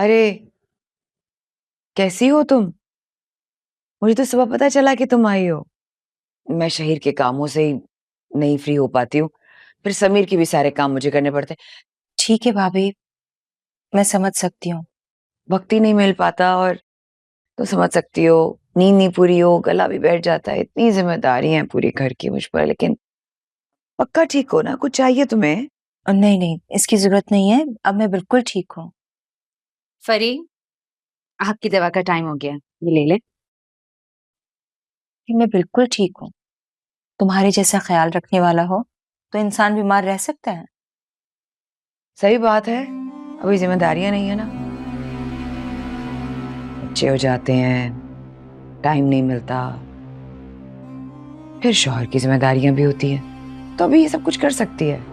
अरे कैसी हो तुम? मुझे तो सुबह पता चला कि तुम आई हो। मैं शहीर के कामों से ही नहीं फ्री हो पाती हूँ, फिर समीर के भी सारे काम मुझे करने पड़ते। ठीक है भाभी, मैं समझ सकती हूँ। वक्त ही नहीं मिल पाता और तो समझ सकती हो, नींद नहीं पूरी हो, गला भी बैठ जाता है। इतनी जिम्मेदारी है पूरी घर की मुझ पर, लेकिन पक्का ठीक हो ना? कुछ चाहिए तुम्हें? नहीं नहीं, इसकी जरूरत नहीं है, अब मैं बिल्कुल ठीक हूँ। फरी, आपकी दवा का टाइम हो गया, ये ले ले। मैं बिल्कुल ठीक हूँ। तुम्हारे जैसा ख्याल रखने वाला हो तो इंसान बीमार रह सकता है? सही बात है, अभी जिम्मेदारियां नहीं है ना। बच्चे हो जाते हैं, टाइम नहीं मिलता, फिर शौहर की जिम्मेदारियां भी होती हैं, तो अभी ये सब कुछ कर सकती है।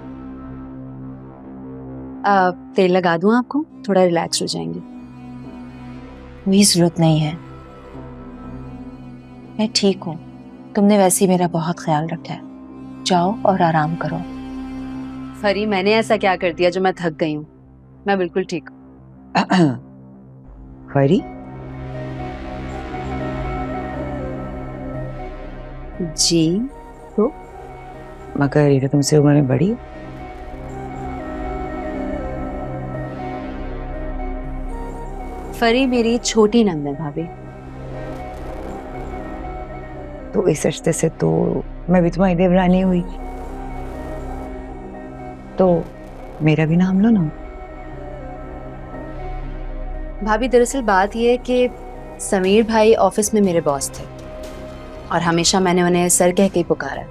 तेल लगा दूं आपको? थोड़ा रिलैक्स हो जाएंगे। कोई जरूरत नहीं है, मैं ठीक हूँ। तुमने वैसे ही मेरा बहुत ख्याल रखा है। जाओ और आराम करो। फरी, मैंने ऐसा क्या कर दिया जो मैं थक गई हूँ? मैं बिल्कुल ठीक हूँ। फरी, जी तो मगर ये तो तुमसे उम्र में बड़ी है। फरी मेरी छोटी नंद है भाभी। तो इस रिश्ते से तो मैं भी तुम्हारी देवरानी हुई, तो मेरा भी नाम लो ना। भाभी दरअसल बात यह है कि समीर भाई ऑफिस में मेरे बॉस थे और हमेशा मैंने उन्हें सर कह के ही पुकारा,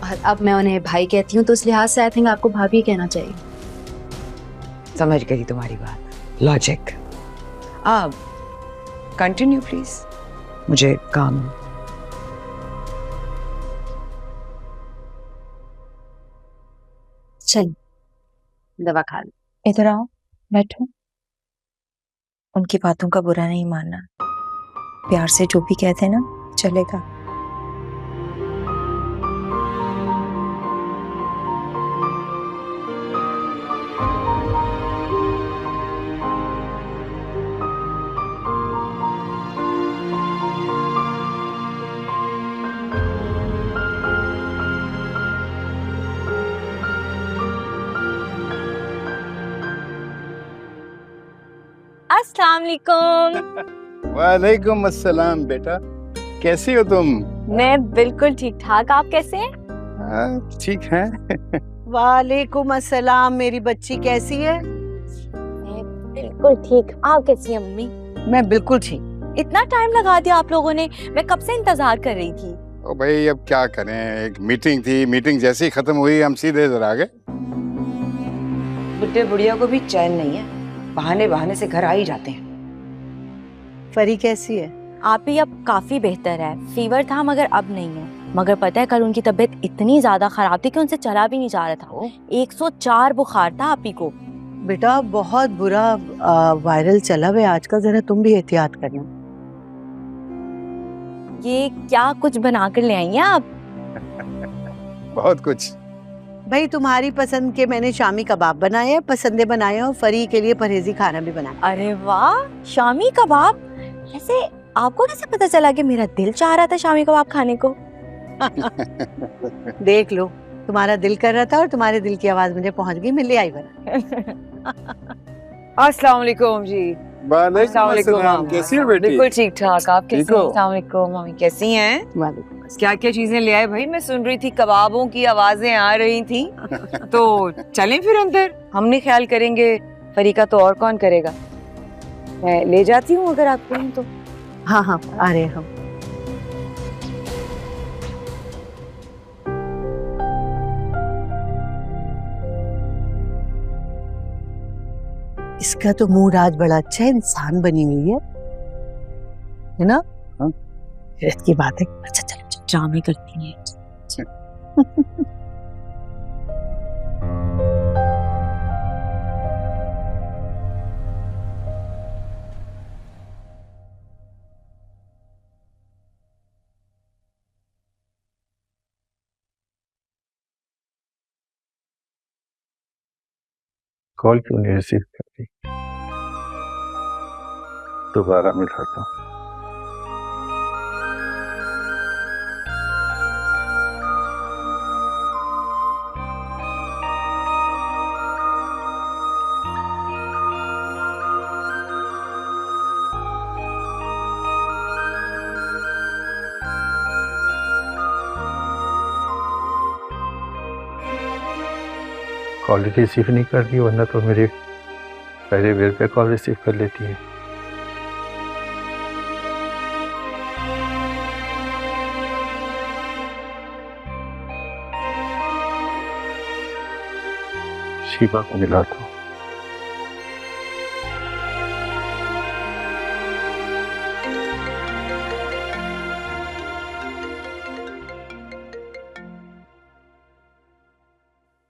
और अब मैं उन्हें भाई कहती हूँ, तो उस लिहाज से आई थिंक आपको भाभी कहना चाहिए। समझ गई तुम्हारी बात, लॉजिक। अब कंटिन्यू प्लीज, मुझे काम है। चल दवा खा लो। इधर आओ, बैठो। उनकी बातों का बुरा नहीं मानना, प्यार से जो भी कहते हैं ना, चलेगा। अस्सलाम वालेकुम। वालेकुम अस्सलाम बेटा, कैसी हो तुम? मैं बिल्कुल ठीक ठाक, आप कैसे हैं? ठीक है। वालेकुम अस्सलाम। मेरी बच्ची कैसी है? मैं बिल्कुल ठीक, आप कैसी हैं मम्मी? मैं बिल्कुल ठीक। इतना टाइम लगा दिया आप लोगों ने, मैं कब से इंतजार कर रही थी। ओ भाई, अब क्या करें, एक मीटिंग थी, मीटिंग जैसे ही खत्म हुई हम सीधे इधर आ गए। बुढ़े बुढ़िया को भी चैन नहीं है, बहाने बहाने से घर आ ही जाते हैं। फरी कैसी है? आप भी अब काफी बेहतर है, फीवर था मगर अब नहीं है। मगर पता है कल उनकी तबीयत इतनी ज्यादा खराब थी कि उनसे चला भी नहीं जा रहा था। 104 बुखार था आप ही को। बेटा बहुत बुरा वायरल चला हुआ है आजकल, जरा तुम भी एहतियात करना। ये क्या कुछ बना कर ले आई हैं आप? बहुत कुछ। भाई तुम्हारी पसंद के मैंने शामी कबाब बनाए हैं, पसंदे बनाए हैं, और फरी के लिए परहेजी खाना भी बनाया। अरे वाह, शामी कबाब। ऐसे आपको कैसे पता चला कि मेरा दिल चाह रहा था शामी कबाब खाने को? देख लो, तुम्हारा दिल कर रहा था और तुम्हारे दिल की आवाज मुझे पहुंच गई, मैं ले आई बना। अस्सलाम वालेकुम जी। अस्सलाम वालेकुम मामा। कैसी हो बेटी? बिल्कुल ठीक ठाक, आप कैसी ठीक हो? हैं? अस्सलाम वालेकुम मम्मी, कैसी हैं? वालेकुम। क्या क्या चीजें ले आए भाई? मैं सुन रही थी कबाबों की आवाजें आ रही थी। तो चलें फिर अंदर, हम नहीं ख्याल करेंगे फरी का तो और कौन करेगा। मैं ले जाती हूँ अगर आप कहें तो। हाँ हाँ, आ रहे हम। इसका तो मूड आज बड़ा अच्छा है, इंसान बनी हुई है ना? हाँ। इसकी बात है। अच्छा चलो ड्रामे करती हैं। कॉल क्यों नहीं रिसीव करती? दोबारा मिलाता हूँ। कॉल रिसीव नहीं कर रही, वरना तो मेरे पहले बेर पे कॉल रिसीव कर लेती है। शिवा को मिलाता हूँ।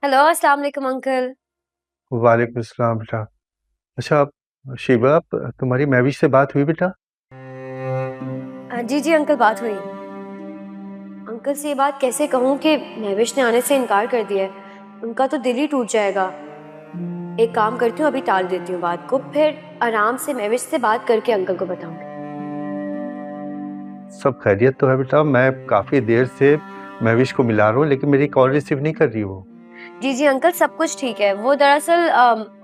हेलो, अस्सलाम वालेकुम अंकल। वालेकुम अस्सलाम बेटा। अच्छा शिवा, तुम्हारी महविश से बात हुई बेटा? जी जी अंकल, बात हुई। अंकल से ये बात कैसे कहूँ कि महविश ने आने से इनकार कर दिया है। उनका तो दिल ही टूट जाएगा। एक काम करती हूँ, अभी टाल देती हूँ बात को, फिर आराम से महविश से बात करके अंकल को बताऊंगी। सब खैरियत तो है बेटा? मैं काफी देर से महविश को मिला रहा हूँ, लेकिन मेरी कॉल रिसीव नहीं कर रही वो। जी जी अंकल, सब कुछ ठीक है। वो दरअसल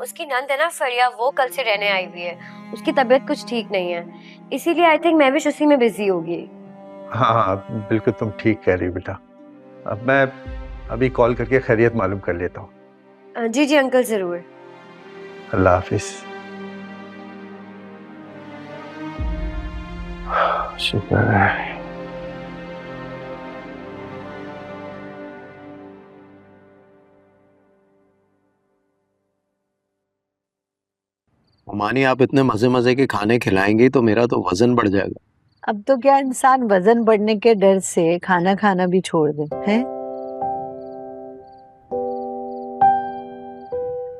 उसकी नंद है ना फरिया, वो कल से रहने आई हुई है। उसकी तबीयत कुछ ठीक नहीं है, इसीलिए आई थिंक महविश उसी में बिजी होगी। हाँ बिल्कुल, तुम ठीक कह रही हो बेटा। अब मैं अभी कॉल करके खैरियत मालूम कर लेता हूँ। जी जी अंकल, जरूर। अल्लाह हाफिज। शुक्र है। मानी, आप इतने मजे मजे के खाने खिलाएंगी तो मेरा तो वजन बढ़ जाएगा। अब तो क्या इंसान वजन बढ़ने के डर से खाना खाना भी छोड़ दे है?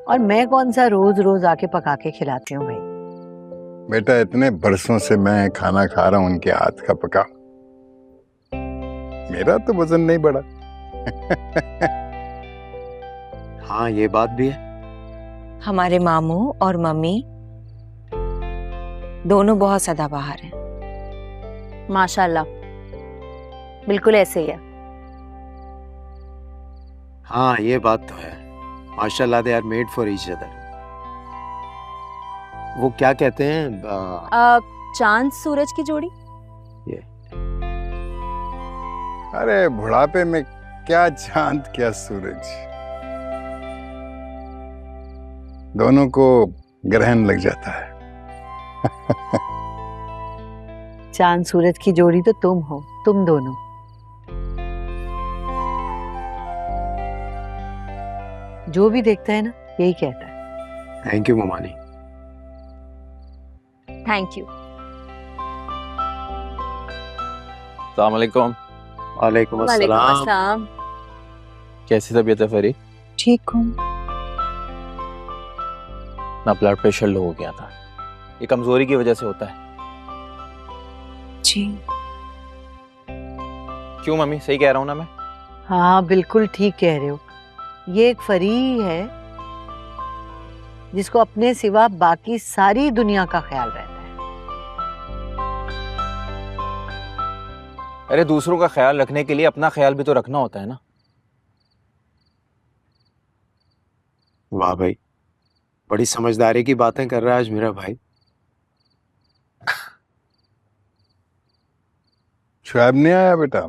और मैं कौन सा रोज रोज आके पका के खिलाती हूँ भाई। बेटा इतने बरसों से मैं खाना खा रहा हूँ उनके हाथ का पका, मेरा तो वजन नहीं बढ़ा। हाँ ये बात भी है। हमारे मामू और मम्मी दोनों बहुत सदाबहार हैं। माशाल्लाह, बिल्कुल ऐसे ही है। हाँ ये बात तो है। माशाल्लाह, they are made for each other. वो क्या कहते हैं, चांद सूरज की जोड़ी। अरे बुढ़ापे में क्या चांद क्या सूरज, दोनों को ग्रहण लग जाता है। चांद सूरज की जोड़ी तो तुम हो, तुम दोनों। जो भी देखता है ना यही कहता है। थैंक यू ममानी। Thank you. अस्सलाम वालेकुम। वालेकुम अस्सलाम। कैसी तबीयत है फरी? ठीक हूँ। ना ब्लड प्रेशर लो हो गया था, ये कमजोरी की वजह से होता है। जी। क्यों मम्मी, सही कह रहा हूँ ना मैं? हाँ बिल्कुल ठीक कह रहे हो। ये एक फरी है जिसको अपने सिवा बाकी सारी दुनिया का ख्याल रहता है। अरे दूसरों का ख्याल रखने के लिए अपना ख्याल भी तो रखना होता है ना। वाह भाई, बड़ी समझदारी की बातें कर रहा है आज मेरा भाई। शुएब नहीं आया बेटा?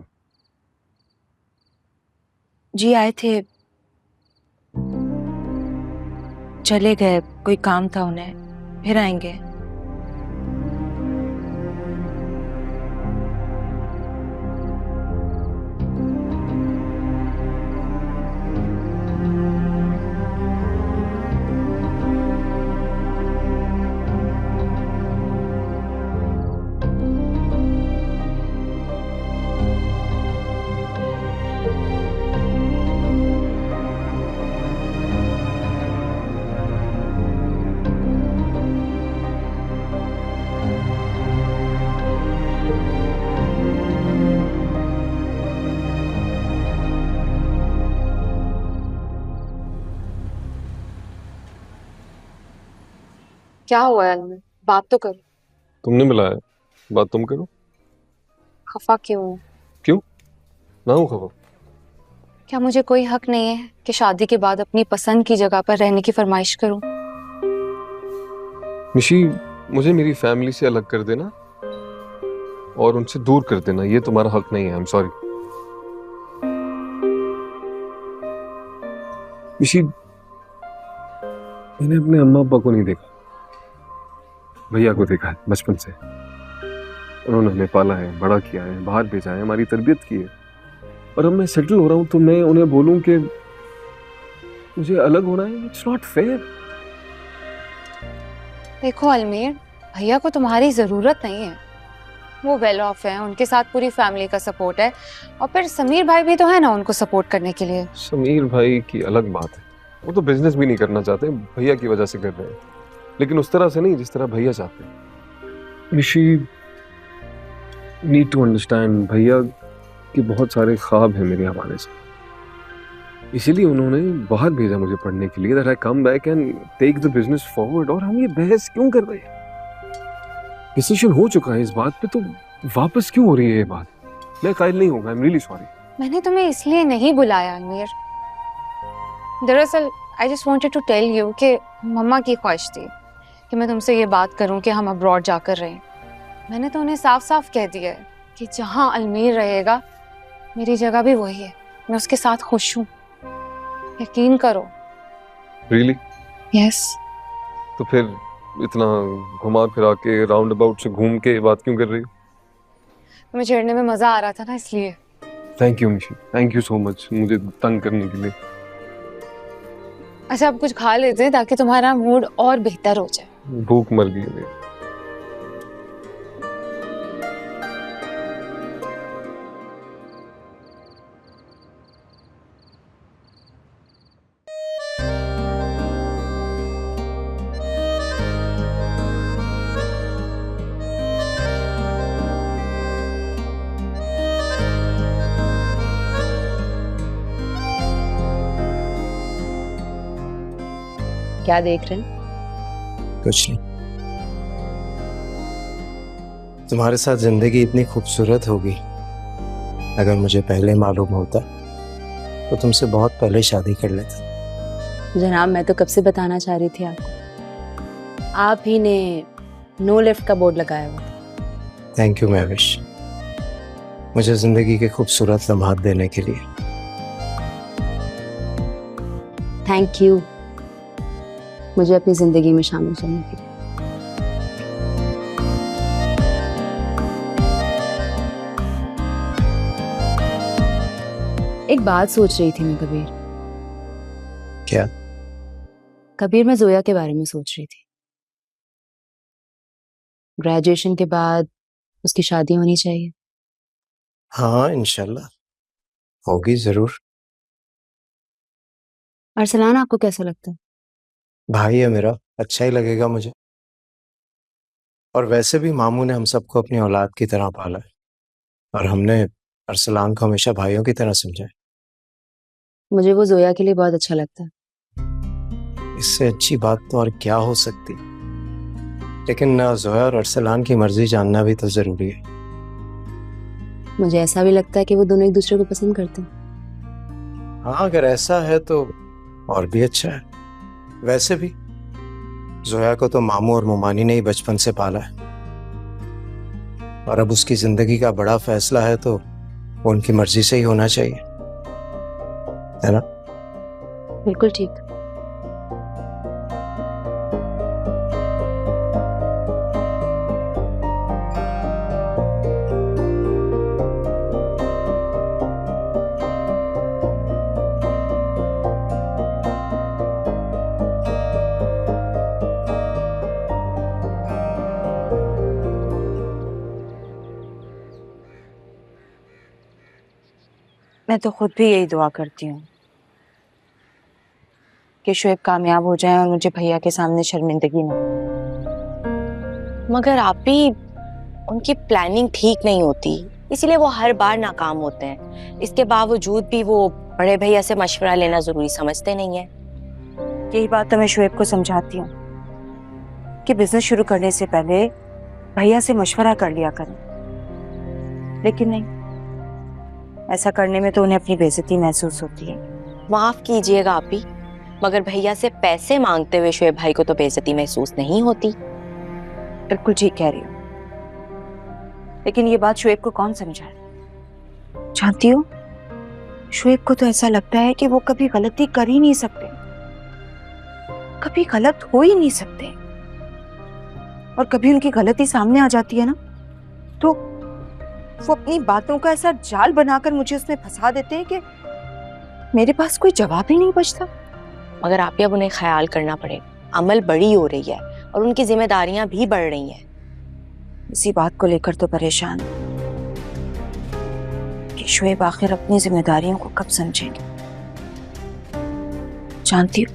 जी आए थे, चले गए, कोई काम था उन्हें, फिर आएंगे। क्या हुआ है अलमीर? बात तो करो। तुमने बुलाया, बात तुम करो। खफा क्यों हो? क्यों ना हूँ खबर? क्या मुझे कोई हक नहीं है कि शादी के बाद अपनी पसंद की जगह पर रहने की फरमाइश करूं? निशी, मुझे मेरी फैमिली से अलग कर देना और उनसे दूर कर देना, ये तुम्हारा हक नहीं है। I am sorry. निशी, मैंने अपने अम्मा अब्बा को नहीं देखा, भैया को देखा है बचपन से। उन्होंने हमें पाला है, बड़ा किया है, बाहर भेजा है, हमारी तरबियत की है। और अब मैं सेटल हो रहा हूं तो मैं उन्हें बोलूं कि मुझे अलग होना है? It's not fair. देखो अलमीर, भैया को तुम्हारी जरूरत नहीं है, वो वेल ऑफ है, उनके साथ पूरी फैमिली का सपोर्ट है। और फिर समीर भाई भी तो है ना उनको सपोर्ट करने के लिए। समीर भाई की अलग बात है, वो तो बिजनेस भी नहीं करना चाहते, भैया की वजह से कर रहे हैं, लेकिन उस तरह से नहीं जिस तरह भैया चाहते हैं। निशी, नीड टू अंडरस्टैंड, भैया के बहुत सारे ख्वाब हैं मेरे हवाले से, इसीलिए उन्होंने बाहर भेजा मुझे पढ़ने के लिए, that I come back and take the business forward. और हम ये बहस क्यों कर रहे हैं? डिसीजन हो चुका है इस बात पे, तो वापस क्यों हो रही है ये बात? मैं कायल नहीं होगा, आई एम रियली सॉरी। मैंने तुम्हें इसलिए नहीं बुलाया अलमीर, दरअसल I just wanted to tell you कि मम्मा की ख्वाहिश थी कि मैं तुमसे ये बात करूं कि हम अब्रॉड जाकर रहें। मैंने तो उन्हें साफ साफ कह दिया है कि जहां अलमीर रहेगा मेरी जगह भी वही है, मैं उसके साथ खुश हूँ, यकीन करो। रियली? यस। तो फिर इतना घुमा फिरा के राउंड अबाउट से घूम के बात क्यों कर रही हो? तुम्हें छेड़ने में मजा आ रहा था ना, इसलिए। Thank you Nishi, thank you so much मुझे तंग करने के लिए। अच्छा, अब कुछ खा लेते हैं ताकि तुम्हारा मूड और बेहतर हो जाए। भूख मर गई है मेरी। क्या देख रहे हैं? कुछ नहीं। तुम्हारे साथ जिंदगी इतनी खूबसूरत होगी, अगर मुझे पहले मालूम होता तो तुमसे बहुत पहले शादी कर लेता। जनाब, मैं तो कब से बताना चाह रही थी आपको, आप ही ने नो लिफ्ट का बोर्ड लगाया हुआ था। थैंक यू महविश, मुझे जिंदगी के खूबसूरत लम्हात देने के लिए। थैंक यू मुझे अपनी जिंदगी में शामिल करने के लिए। एक बात सोच रही थी मैं कबीर। क्या? कबीर, मैं जोया के बारे में सोच रही थी। ग्रेजुएशन के बाद उसकी शादी होनी चाहिए। हाँ, इंशाल्लाह होगी जरूर। अरसलान, आपको कैसा लगता है? भाई है मेरा, अच्छा ही लगेगा मुझे। और वैसे भी मामू ने हम सबको अपनी औलाद की तरह पाला है, और हमने अरसलान को हमेशा भाइयों की तरह समझा है। मुझे वो जोया के लिए बहुत अच्छा लगता है। इससे अच्छी बात तो और क्या हो सकती, लेकिन जोया और अरसलान की मर्जी जानना भी तो जरूरी है। मुझे ऐसा भी लगता है कि वो दोनों एक दूसरे को पसंद करते हैं। हाँ, अगर ऐसा है तो और भी अच्छा है। वैसे भी जोया को तो मामू और मुमानी ने ही बचपन से पाला है, और अब उसकी जिंदगी का बड़ा फैसला है तो वो उनकी मर्जी से ही होना चाहिए, है ना? बिल्कुल ठीक। मैं तो खुद भी यही दुआ करती हूँ कि शोएब कामयाब हो जाए और मुझे भैया के सामने शर्मिंदगी ना हो। मगर आप भी, उनकी प्लानिंग ठीक नहीं होती, इसीलिए वो हर बार नाकाम होते हैं। इसके बावजूद भी वो बड़े भैया से मशवरा लेना जरूरी समझते नहीं है। यही बात तो मैं शोएब को समझाती हूँ, कि बिजनेस शुरू करने से पहले भैया से मशवरा कर लिया करें, लेकिन नहीं, ऐसा करने में तो उन्हें अपनी बेइज्जती महसूस होती है। माफ कीजिएगा आपी, मगर भैया से पैसे मांगते हुए शोएब भाई को तो बेइज्जती महसूस नहीं होती। बिल्कुल ठीक कह रही हो, लेकिन ये बात शोएब को कौन समझाए? जानती हो, शोएब को तो ऐसा लगता है कि वो कभी गलती कर ही नहीं सकते, कभी गलत हो ही नहीं सकते, और कभी उनकी गलती सामने आ जाती है ना, तो वो अपनी बातों का ऐसा जाल बनाकर मुझे उसमें फंसा देते हैं कि मेरे पास कोई जवाब ही नहीं बचता। मगर आप अब उन्हें ख्याल करना पड़ेगा, अमल बड़ी हो रही है और उनकी जिम्मेदारियां भी बढ़ रही हैं। इसी बात को लेकर तो परेशान हूं कि शोएब आखिर अपनी जिम्मेदारियों को कब समझेंगे। जानती हो,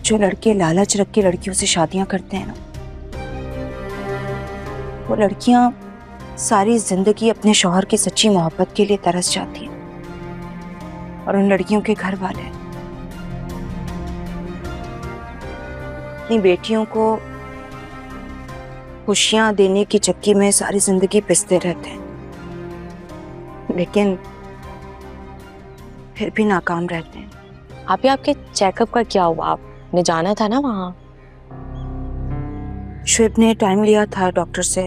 जो लड़के लालच रख के लड़कियों से शादियां करते हैं ना, वो लड़कियां सारी जिंदगी अपने शौहर की सच्ची मोहब्बत के लिए तरस जाती हैं, और उन लड़कियों के घर वाले अपनी बेटियों को खुशियां देने की चक्की में सारी जिंदगी पिसते रहते हैं, लेकिन फिर भी नाकाम रहते हैं। आपके चेकअप का क्या हुआ? आपने जाना था ना वहाँ? शोएब ने टाइम लिया था डॉक्टर से,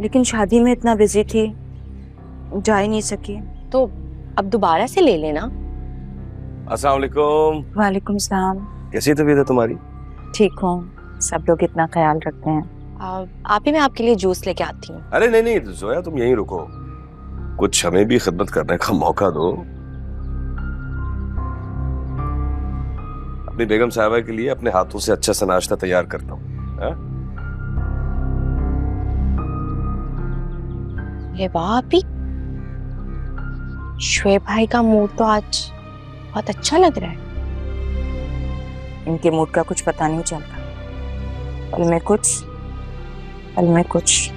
लेकिन शादी में इतना बिजी थी, जा ही नहीं सकी। तो अब दोबारा से ले लेना। अस्सलाम वालेकुम। वालेकुम सलाम। कैसी तबीयत है तुम्हारी? ठीक हूँ, सब लोग इतना ख्याल रखते हैं। आप ही मैं आपके लिए जूस लेके आती हूँ। अरे नहीं नहीं जोया, तुम यहीं रुको, कुछ हमें भी खिदमत करने का मौका दो। अपनी बेगम साहबा के लिए अपने हाथों से अच्छा सा नाश्ता तैयार करता हूँ। ये वाह भी, शोएब भाई का मूड तो आज बहुत अच्छा लग रहा है। इनके मूड का कुछ पता नहीं चलता, पल में कुछ, पल में कुछ।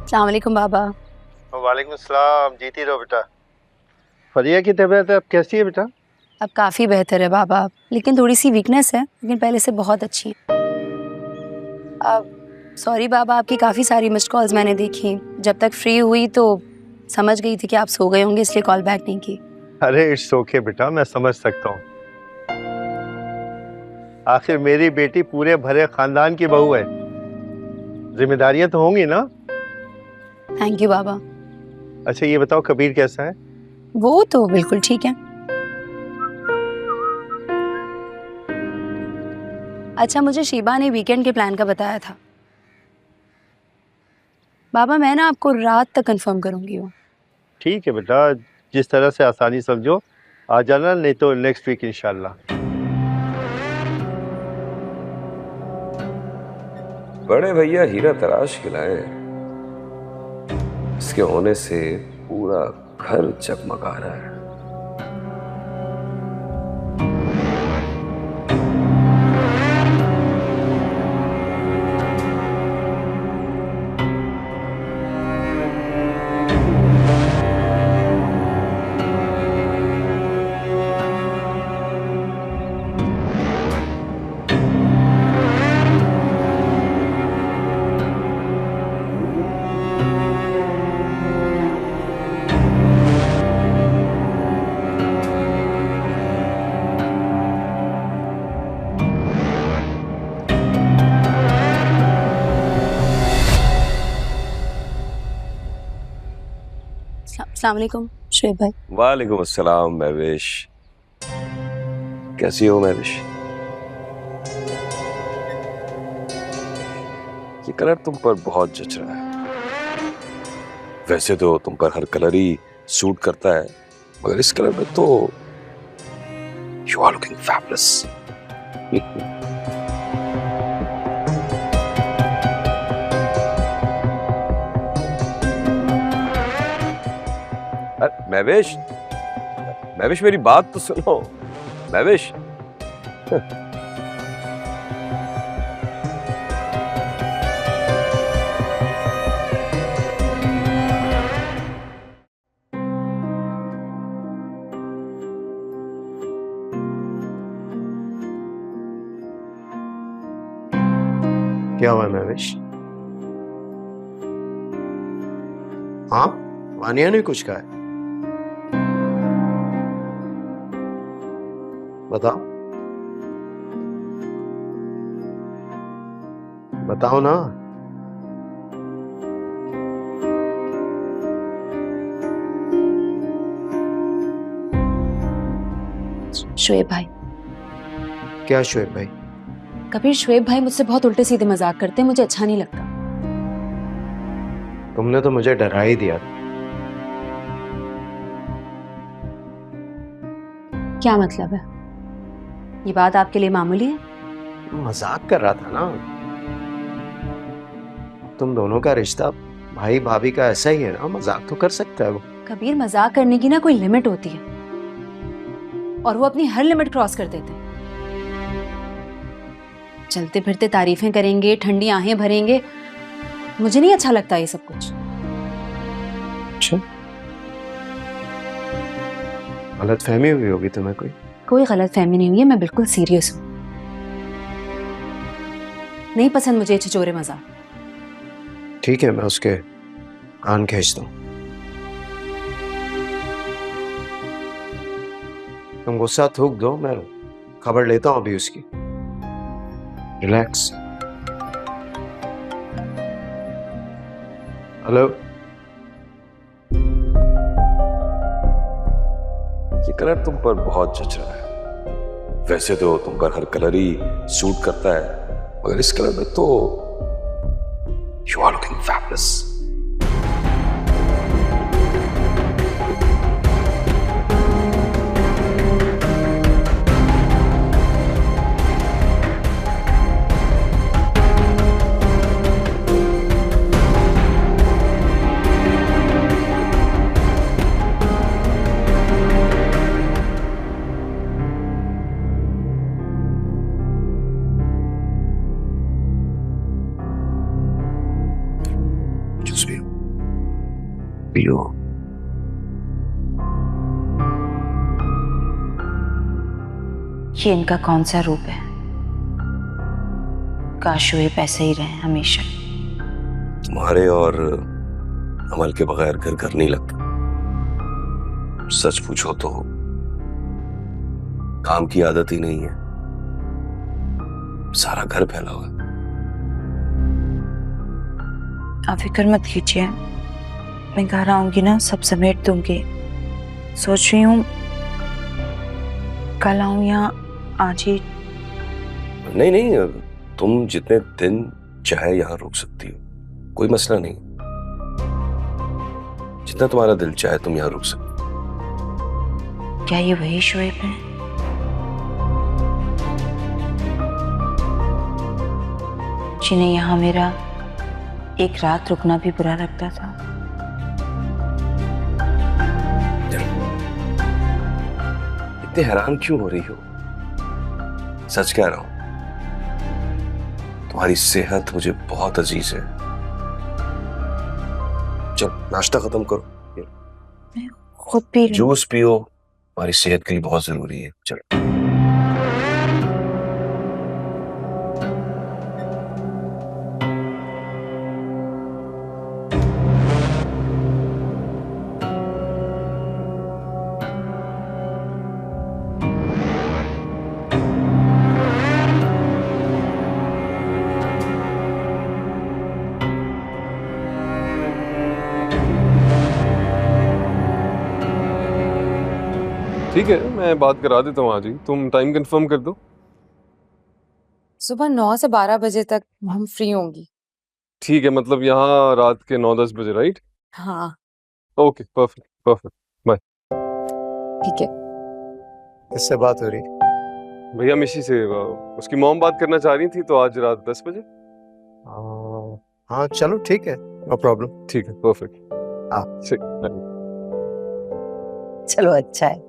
अस्सलाम वालेकुम बाबा। वालेकुम सलाम। जीती रहो बेटा। फरिया की तबीयत अब कैसी है बेटा? अब काफ़ी बेहतर है बाबा, लेकिन थोड़ी सी वीकनेस है, लेकिन पहले से बहुत अच्छी है। अब सॉरी बाबा, आपकी काफ़ी सारी मिस्ड कॉल्स मैंने देखी, जब तक फ्री हुई तो समझ गई थी कि आप सो गए होंगे, इसलिए कॉल बैक नहीं की। अरे इट्स ओके बेटा, मैं समझ सकता हूँ। आखिर मेरी बेटी पूरे भरे खानदान की बहू है, जिम्मेदारियां तो होंगी ना। थैंक यू बाबा। अच्छा ये बताओ, कबीर कैसा है? वो तो बिल्कुल ठीक है। अच्छा, मुझे शीबा ने वीकेंड के प्लान का बताया था बाबा, मैं ना आपको रात तक कंफर्म करूंगी। वो ठीक है बेटा, जिस तरह से आसानी समझो आ जाना, नहीं तो नेक्स्ट वीक इंशाल्लाह। बड़े भैया हीरा तराश के लाए, इसके होने से पूरा घर जगमगा रहा है। अस्सलाम वालेकुम शोएब भाई। वालेकुम अस्सलाम महविश। कैसी हो महविश? ये कलर तुम पर बहुत जच रहा है। वैसे तो तुम पर हर कलर ही सूट करता है, मगर इस कलर में तो you are looking fabulous. Mahvish, Mahvish मेरी बात तो सुनो। महविश क्या हुआ महवेश? हाँ, वानिया ने कुछ कहा है? बताओ बताओ ना। शोएब भाई। क्या शोएब भाई? कबीर, शोएब भाई मुझसे बहुत उल्टे सीधे मजाक करते हैं, मुझे अच्छा नहीं लगता। तुमने तो मुझे डरा ही दिया। क्या मतलब है? ये बात आपके लिए मामूली है? मजाक कर रहा था ना। तुम दोनों का रिश्ता भाई भाभी का ऐसा ही है ना, मजाक तो कर सकता है वो। कबीर, मजाक करने की ना कोई लिमिट होती है, और वो अपनी हर लिमिट क्रॉस कर देते हैं। चलते फिरते तारीफें करेंगे, ठंडी आहें भरेंगे, मुझे नहीं अच्छा लगता ये सब कुछ। अच्छा, गलत फहमी हुई होगी तुम्हें कोई? कोई गलत फहमी नहीं हुई है, मैं बिल्कुल सीरियस हूँ। नहीं पसंद मुझे छिछोरे मजाक। ठीक है, मैं उसके कान खींचता हूँ। तुम गुस्सा थूक दो, मैं खबर लेता हूँ अभी उसकी। रिलैक्स। हेलो। ये कलर तुम पर बहुत जच रहा है। वैसे तो तुम पर हर कलर ही सूट करता है, मगर इस कलर में तो यू आर लुकिंग फैबुलस। पियो। ये इनका कौन सा रूप है? काश ये पैसे ही रहे हमेशा। तुम्हारे और अमल के बगैर घर घर नहीं लगता। सच पूछो तो काम की आदत ही नहीं है, सारा घर फैला हुआ है। आप फिक्र मत कीजिए, मैं घर आऊंगी ना सब समेट दूंगी। सोच रही हूँ कल आऊं या आज ही। नहीं नहीं, तुम जितने दिन चाहे यहाँ रुक सकती हो, कोई मसला नहीं। जितना तुम्हारा दिल चाहे तुम यहाँ रुक सकती हो। क्या ये वही शोएब है? जिन्हें यहाँ मेरा एक रात रुकना भी बुरा लगता था। इतने हैरान क्यों हो रही हो? सच कह रहा हूं, तुम्हारी सेहत मुझे बहुत अजीज है। चल नाश्ता खत्म करो, खुद पी जूस पियो, तुम्हारी सेहत के लिए बहुत जरूरी है। चलो। ठीक है, मैं बात करा देता हूँ आज ही। तुम टाइम कंफर्म कर दो। सुबह 9 से 12 बजे तक हम फ्री होंगी। ठीक है, मतलब यहाँ रात के 9-10 बजे, राइट? हाँ ओके, परफेक्ट परफेक्ट, बाय। ठीक है। किससे बात हो रही? भैया मिशी से। उसकी मॉम बात करना चाह रही थी, तो आज रात 10 बजे। हाँ चलो ठीक है, नो प्रॉब्लम। ठीक है, परफेक्ट। चलो अच्छा है,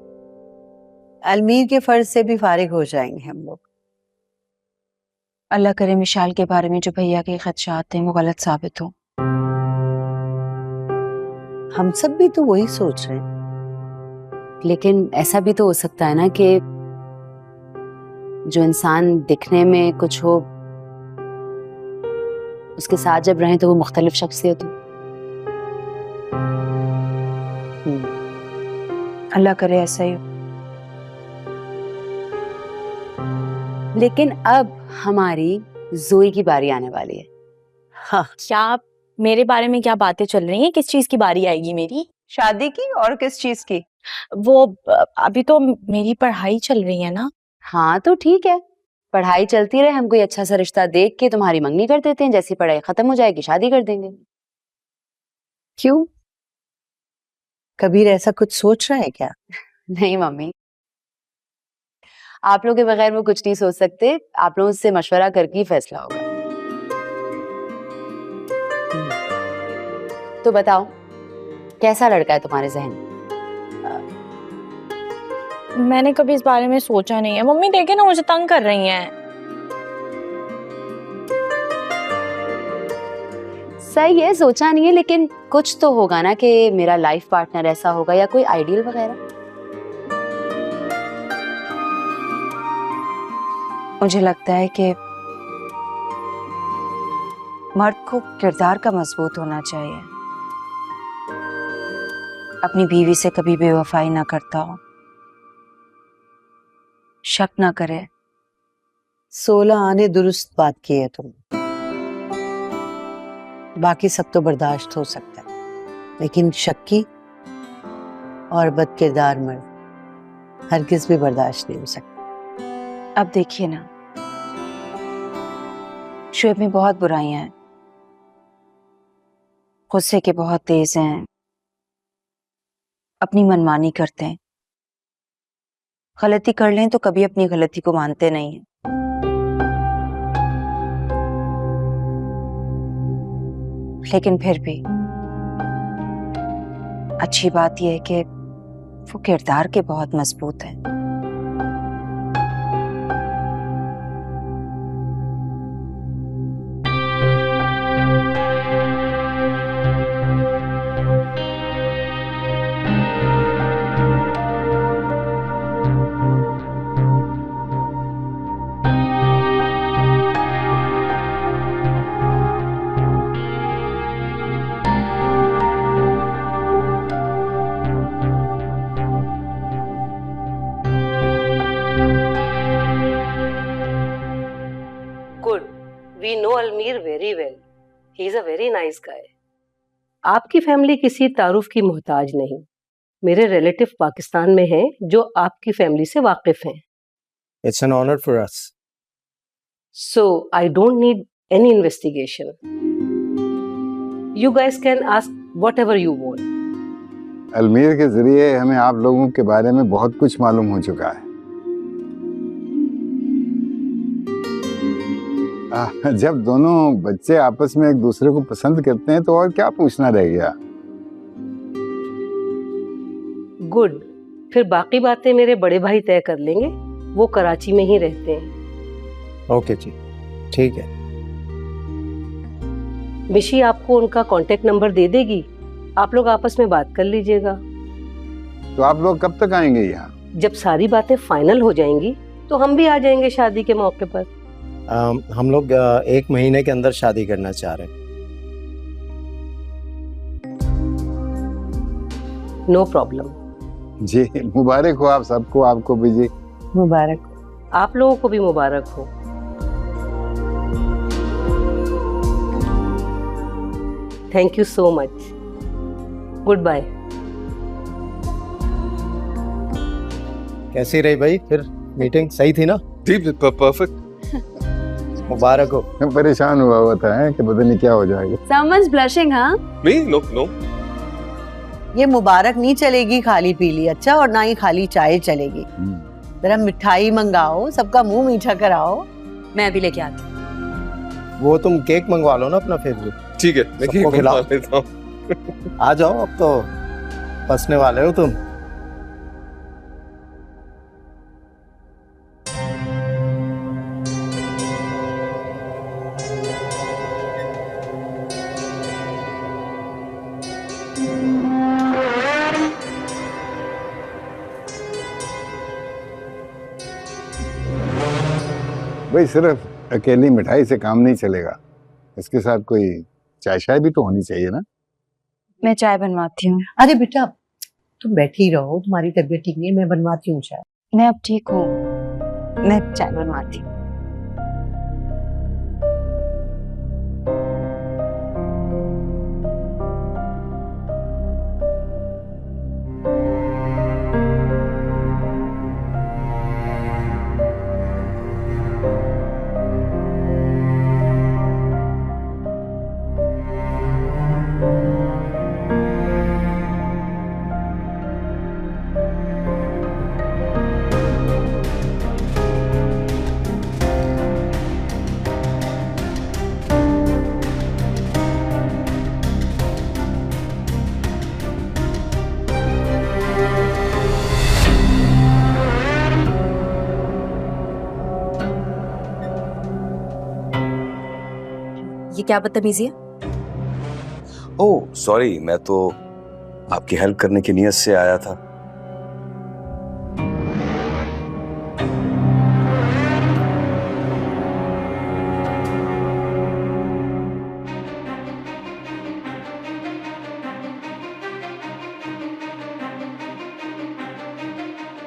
अलमीर के फर्ज से भी फारिग हो जाएंगे हम लोग। अल्लाह करे मिशाल के बारे में जो भैया के खदशात हैं वो गलत साबित हो। हम सब भी तो वही सोच रहे हैं। लेकिन ऐसा भी तो हो सकता है ना कि जो इंसान दिखने में कुछ हो उसके साथ जब रहें तो वो मुख्तलिफ शख्सियत हो। अल्लाह करे ऐसा ही हो। लेकिन अब हमारी जोई की बारी आने वाली है। हाँ, क्या आप मेरे बारे में क्या बातें चल रही हैं? किस चीज की बारी आएगी मेरी? शादी की? और किस चीज की? वो अभी तो मेरी पढ़ाई चल रही है ना। हाँ तो ठीक है, पढ़ाई चलती रहे, हम कोई अच्छा सा रिश्ता देख के तुम्हारी मंगनी कर देते हैं, जैसी पढ़ाई खत्म हो जाएगी शादी कर देंगे। क्यों, कबीर ऐसा कुछ सोच रहा है क्या? नहीं मम्मी, आप लोगों के बगैर वो कुछ नहीं सोच सकते, आप लोगों से मशवरा करके ही फैसला होगा। तो बताओ कैसा लड़का है तुम्हारे जहन में? मैंने कभी इस बारे में सोचा नहीं है। मम्मी देखे ना, मुझे तंग कर रही हैं। सही है, सोचा नहीं है, लेकिन कुछ तो होगा ना कि मेरा लाइफ पार्टनर ऐसा होगा या कोई आइडियल वगैरह। मुझे लगता है कि मर्द को किरदार का मजबूत होना चाहिए, अपनी बीवी से कभी बेवफाई ना करता हो, शक ना करे। 16 आने दुरुस्त बात की है तुम। बाकी सब तो बर्दाश्त हो सकता है, लेकिन शक्की और बदकिरदार मर्द हरगिज भी बर्दाश्त नहीं हो सकता। अब देखिए ना, शोएब में बहुत बुराइयां हैं, गुस्से के बहुत तेज हैं, अपनी मनमानी करते हैं, गलती कर लें तो कभी अपनी गलती को मानते नहीं हैं। लेकिन फिर भी अच्छी बात यह है कि वो किरदार के बहुत मजबूत हैं। We know Almir very well. He is a very nice guy. आपकी फैमिली किसी तारुफ की मोहताज नहीं। मेरे रिलेटिव पाकिस्तान में हैं जो आपकी फैमिली से वाकिफ हैं। It's an honor for us. So I don't need any investigation. You guys can ask whatever you want. अलमीर के जरिए हमें आप लोगों के बारे में बहुत कुछ मालूम हो चुका है। जब दोनों बच्चे आपस में एक दूसरे को पसंद करते हैं तो और क्या पूछना रह गया। गुड, फिर बाकी बातें मेरे बड़े भाई तय कर लेंगे, वो कराची में ही रहते हैं। ओके जी, ठीक है। मिशी आपको उनका कांटेक्ट नंबर दे देगी, आप लोग आपस में बात कर लीजिएगा। तो आप लोग कब तक आएंगे यहाँ? जब सारी बातें फाइनल हो जाएंगी तो हम भी आ जाएंगे शादी के मौके पर। हम लोग 1 महीने के अंदर शादी करना चाह रहे हैं। No problem. जी मुबारक हो आप सबको, आपको भी जी मुबारक। आप लोगों को भी मुबारक हो। Thank you so much. Goodbye. कैसी रही भाई फिर मीटिंग? सही थी ना? जी परफेक्ट। मुबारक हो। मैं परेशान हुआ था कि पता नहीं क्या हो जाएगा। Someone's blushing, हाँ? नहीं, नो। ये मुबारक नहीं चलेगी खाली पीली, अच्छा, और ना ही खाली चाय चलेगी। जरा मिठाई मंगाओ, सबका मुंह मीठा कराओ। मैं अभी लेके आती हूँ। वो तुम केक मंगवा लो ना अपना फेवरेट। ठीक है, मैं केक मंगवा लेता हूँ। आ जाओ, अब तो फंसने वाले हो तुम। भाई सिर्फ अकेली मिठाई से काम नहीं चलेगा, इसके साथ कोई चाय शाय भी तो होनी चाहिए ना। मैं चाय बनवाती हूँ। अरे बेटा तुम बैठी रहो, तुम्हारी तबीयत ठीक नहीं है, मैं बनवाती हूँ चाय। मैं अब ठीक हूँ, मैं चाय बनवाती हूँ। ये क्या बदतमीजी है? ओह सॉरी, मैं तो आपकी हेल्प करने की नीयत से आया था।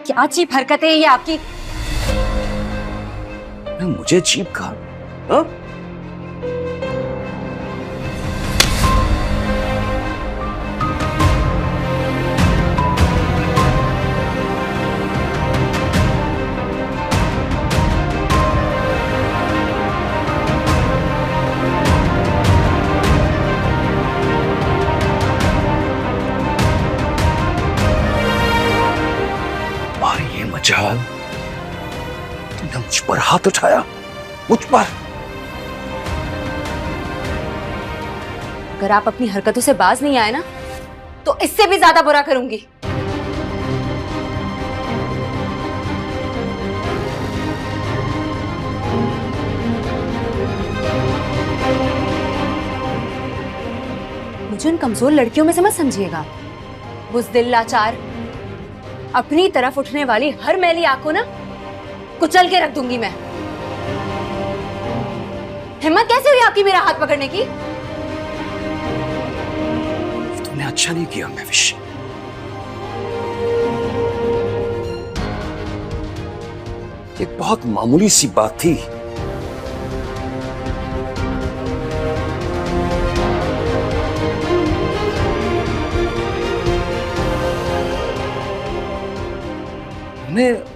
क्या चीप हरकत है ये आपकी? मुझे चीप कहा? हाँ? मजाल, तुमने मुझ पर हाथ उठाया, मुझ पर। अगर आप अपनी हरकतों से बाज नहीं आए ना, तो इससे भी ज्यादा बुरा करूंगी। मुझे उन कमजोर लड़कियों में से मत समझिएगा। बुज़दिल, लाचार, अपनी तरफ उठने वाली हर मैली आंख को ना कुचल के रख दूंगी मैं। हिम्मत कैसे हुई आपकी मेरा हाथ पकड़ने की? तुमने अच्छा नहीं किया महविश। एक बहुत मामूली सी बात थी।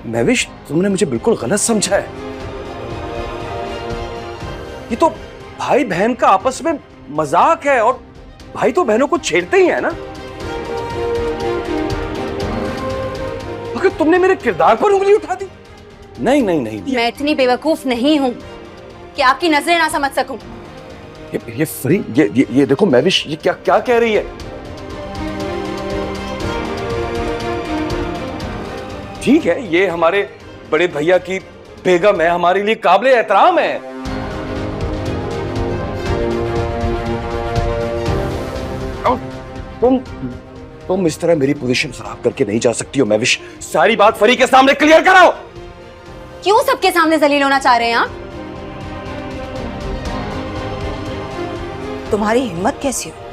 महविश, तुमने मुझे बिल्कुल गलत समझा है। ये तो भाई बहन का आपस में मजाक है, और भाई तो बहनों को छेड़ते ही है ना। मगर तुमने मेरे किरदार पर उंगली उठा दी। नहीं नहीं नहीं, मैं इतनी बेवकूफ नहीं हूं कि आपकी नजरें ना समझ सकूं। ये फ्री, ये देखो महविश, ये क्या क्या कह रही है। ठीक है, ये हमारे बड़े भैया की बेगम है, हमारे लिए काबिल एहतराम है। तुम इस तरह मेरी पोजीशन खराब करके नहीं जा सकती हो महविश। सारी बात फरी के सामने क्लियर कराओ। क्यों सबके सामने जलील होना चाह रहे हैं आप? तुम्हारी हिम्मत कैसी हो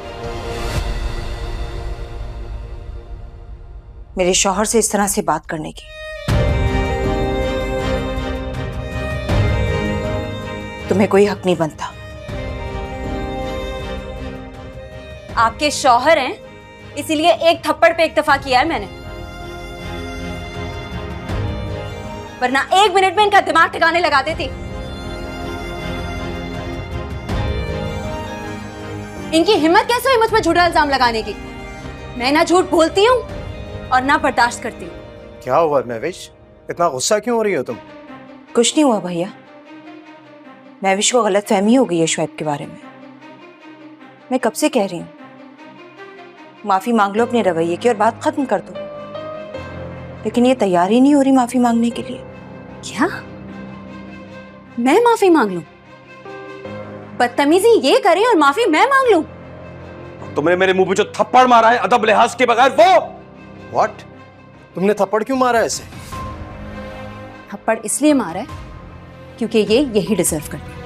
मेरे शौहर से इस तरह से बात करने की? तुम्हें कोई हक नहीं बनता। आपके शौहर हैं, इसीलिए एक थप्पड़ पे इक्तफा किया है मैंने, वरना 1 मिनट में इनका दिमाग ठिकाने लगा देती। इनकी हिम्मत कैसे हुई मुझ पर झूठा इल्जाम लगाने की? मैं ना झूठ बोलती हूँ और ना बर्दाश्त करती हूँ। क्या हुआ महविश, इतना गुस्सा क्यों हो रही हो तुम? कुछ नहीं हुआ भैया, महविश को गलत फहमी हो गई है शुएब के बारे में। मैं कब से कह रही हूँ माफी मांग लो अपने रवैये की और बात खत्म कर दो, लेकिन ये तैयार ही नहीं हो रही माफी मांगने के लिए। क्या मैं माफी मांग लूं? बदतमीजी ये करे और माफी मैं मांग लूं? तुमने मेरे मुंह पे जो थप्पड़ मारा है अदब लिहाज के बगैर, वो व्हाट? तुमने थप्पड़ क्यों मारा ऐसे? थप्पड़ इसलिए मारा है क्योंकि ये यही डिजर्व करती है।